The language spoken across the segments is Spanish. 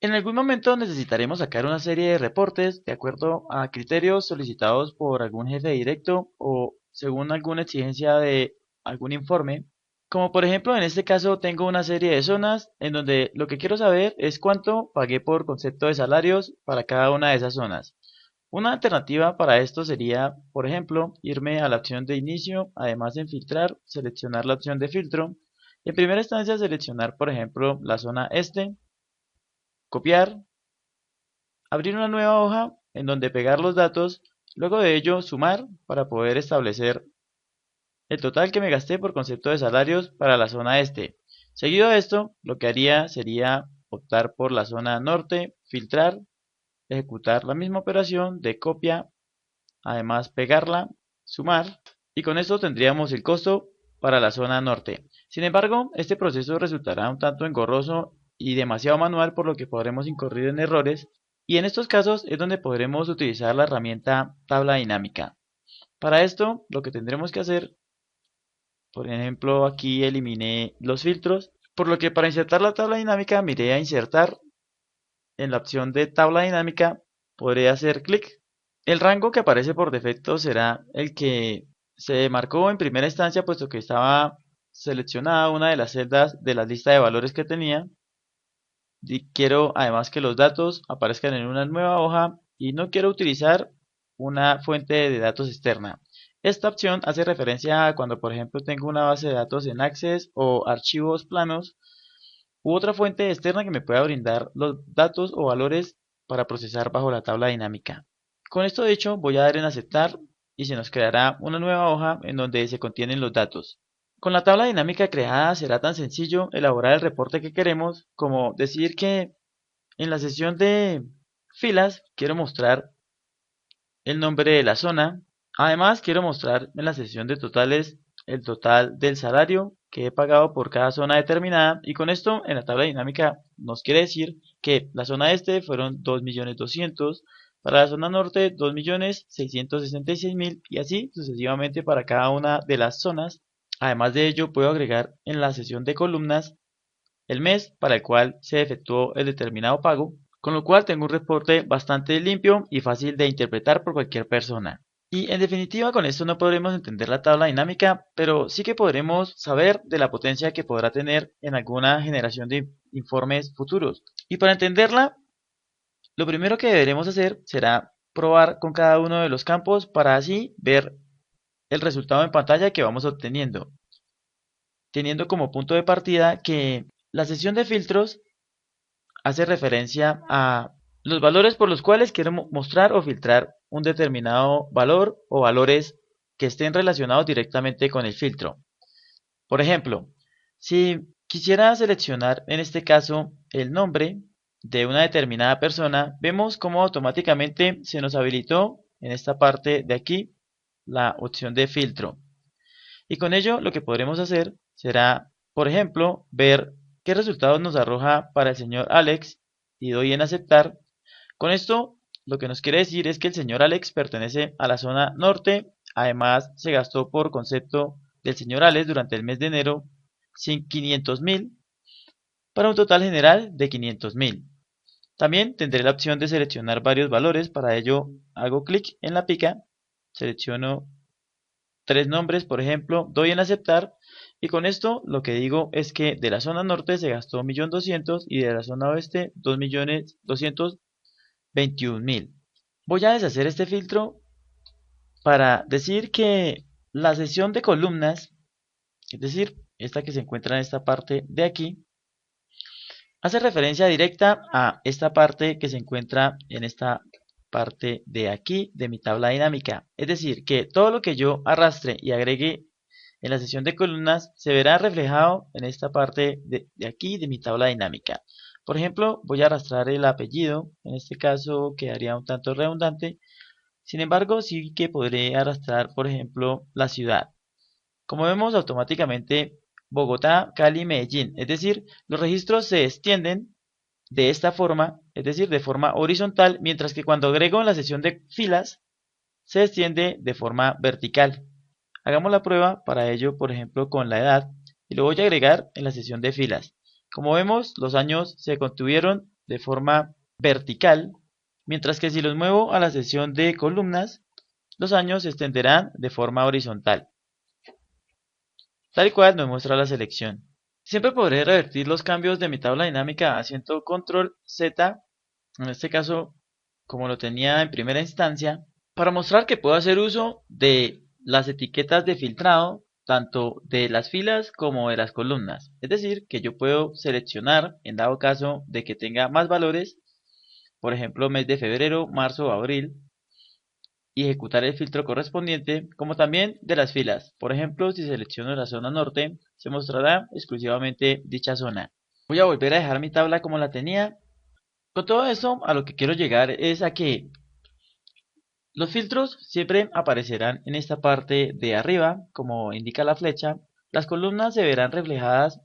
En algún momento necesitaremos sacar una serie de reportes de acuerdo a criterios solicitados por algún jefe directo o según alguna exigencia de algún informe. Como por ejemplo en este caso tengo una serie de zonas en donde lo que quiero saber es cuánto pagué por concepto de salarios para cada una de esas zonas. Una alternativa para esto sería, por ejemplo, irme a la opción de inicio, además de filtrar, seleccionar la opción de filtro. En primera instancia seleccionar, por ejemplo, la zona este, copiar, abrir una nueva hoja en donde pegar los datos, luego de ello sumar para poder establecer el total que me gasté por concepto de salarios para la zona este. Seguido de esto, lo que haría sería optar por la zona norte, filtrar, ejecutar la misma operación de copia, además pegarla, sumar, y con esto tendríamos el costo para la zona norte. Sin embargo, este proceso resultará un tanto engorroso y demasiado manual, por lo que podremos incurrir en errores, y en estos casos es donde podremos utilizar la herramienta tabla dinámica. Para esto, lo que tendremos que hacer, por ejemplo, aquí eliminé los filtros, por lo que para insertar la tabla dinámica me iré a insertar en la opción de tabla dinámica, podré hacer clic. El rango que aparece por defecto será el que se marcó en primera instancia, puesto que estaba seleccionada una de las celdas de la lista de valores que tenía. Y quiero además que los datos aparezcan en una nueva hoja y no quiero utilizar una fuente de datos externa. Esta opción hace referencia a cuando por ejemplo tengo una base de datos en Access o archivos planos u otra fuente externa que me pueda brindar los datos o valores para procesar bajo la tabla dinámica. Con esto dicho, voy a dar en aceptar y se nos creará una nueva hoja en donde se contienen los datos. Con la tabla dinámica creada será tan sencillo elaborar el reporte que queremos como decir que en la sesión de filas quiero mostrar el nombre de la zona. Además, quiero mostrar en la sesión de totales el total del salario que he pagado por cada zona determinada, y con esto en la tabla dinámica nos quiere decir que la zona este fueron 2.200.000, para la zona norte 2.666.000 y así sucesivamente para cada una de las zonas. Además de ello, puedo agregar en la sesión de columnas el mes para el cual se efectuó el determinado pago, con lo cual tengo un reporte bastante limpio y fácil de interpretar por cualquier persona. Y en definitiva, con esto no podremos entender la tabla dinámica, pero sí que podremos saber de la potencia que podrá tener en alguna generación de informes futuros. Y para entenderla, lo primero que deberemos hacer será probar con cada uno de los campos para así ver el resultado en pantalla que vamos obteniendo, teniendo como punto de partida que la sesión de filtros hace referencia a los valores por los cuales quiero mostrar o filtrar un determinado valor o valores que estén relacionados directamente con el filtro. Por ejemplo, si quisiera seleccionar en este caso el nombre de una determinada persona, vemos cómo automáticamente se nos habilitó en esta parte de aquí la opción de filtro. Y con ello lo que podremos hacer será, por ejemplo, ver qué resultados nos arroja para el señor Alex y doy en aceptar. Con esto lo que nos quiere decir es que el señor Alex pertenece a la zona norte. Además se gastó por concepto del señor Alex durante el mes de enero 500.000 para un total general de 500.000. También tendré la opción de seleccionar varios valores. Para ello hago clic en la pica, selecciono tres nombres, por ejemplo, doy en aceptar y con esto lo que digo es que de la zona norte se gastó 1.200.000 y de la zona oeste 2.221.000. Voy a deshacer este filtro para decir que la sesión de columnas, es decir, esta que se encuentra en esta parte de aquí, hace referencia directa a esta parte que se encuentra en esta parte de aquí de mi tabla dinámica. Es decir, que todo lo que yo arrastre y agregue en la sesión de columnas se verá reflejado en esta parte de aquí de mi tabla dinámica. Por ejemplo, voy a arrastrar el apellido, en este caso quedaría un tanto redundante. Sin embargo, sí que podré arrastrar, por ejemplo, la ciudad. Como vemos, automáticamente Bogotá, Cali, Medellín. Es decir, los registros se extienden de esta forma, es decir, de forma horizontal, mientras que cuando agrego en la sesión de filas, se extiende de forma vertical. Hagamos la prueba para ello, por ejemplo, con la edad, y lo voy a agregar en la sesión de filas. Como vemos, los años se contuvieron de forma vertical, mientras que si los muevo a la sección de columnas, los años se extenderán de forma horizontal, tal y cual nos muestra la selección. Siempre podré revertir los cambios de mi tabla dinámica haciendo control Z, en este caso como lo tenía en primera instancia, para mostrar que puedo hacer uso de las etiquetas de filtrado tanto de las filas como de las columnas. Es decir, que yo puedo seleccionar, en dado caso de que tenga más valores, por ejemplo mes de febrero, marzo o abril, y ejecutar el filtro correspondiente, como también de las filas. Por ejemplo, si selecciono la zona norte, se mostrará exclusivamente dicha zona. Voy a volver a dejar mi tabla como la tenía. Con todo esto, a lo que quiero llegar es a que los filtros siempre aparecerán en esta parte de arriba, como indica la flecha. Las columnas se verán reflejadas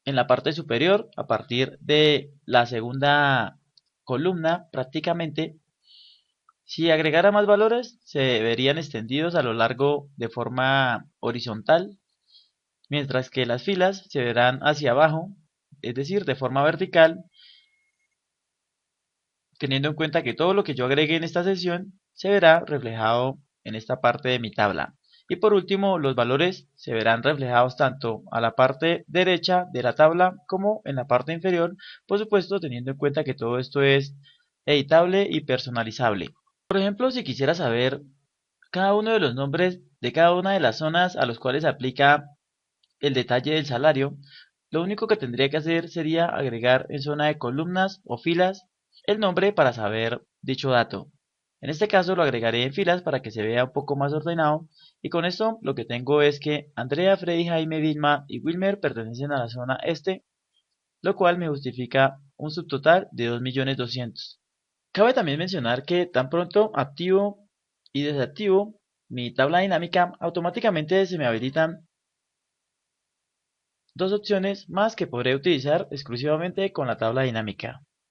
en la parte superior a partir de la segunda columna prácticamente. Si agregara más valores, se verían extendidos a lo largo de forma horizontal, mientras que las filas se verán hacia abajo, es decir, de forma vertical, teniendo en cuenta que todo lo que yo agregue en esta sección se verá reflejado en esta parte de mi tabla. Y por último, los valores se verán reflejados tanto a la parte derecha de la tabla como en la parte inferior, por supuesto teniendo en cuenta que todo esto es editable y personalizable. Por ejemplo, si quisiera saber cada uno de los nombres de cada una de las zonas a los cuales se aplica el detalle del salario, lo único que tendría que hacer sería agregar en zona de columnas o filas el nombre para saber dicho dato. En este caso lo agregaré en filas para que se vea un poco más ordenado, y con esto lo que tengo es que Andrea, Freddy, Jaime, Vilma y Wilmer pertenecen a la zona este, lo cual me justifica un subtotal de 2.200.000. Cabe también mencionar que tan pronto activo y desactivo mi tabla dinámica, automáticamente se me habilitan dos opciones más que podré utilizar exclusivamente con la tabla dinámica.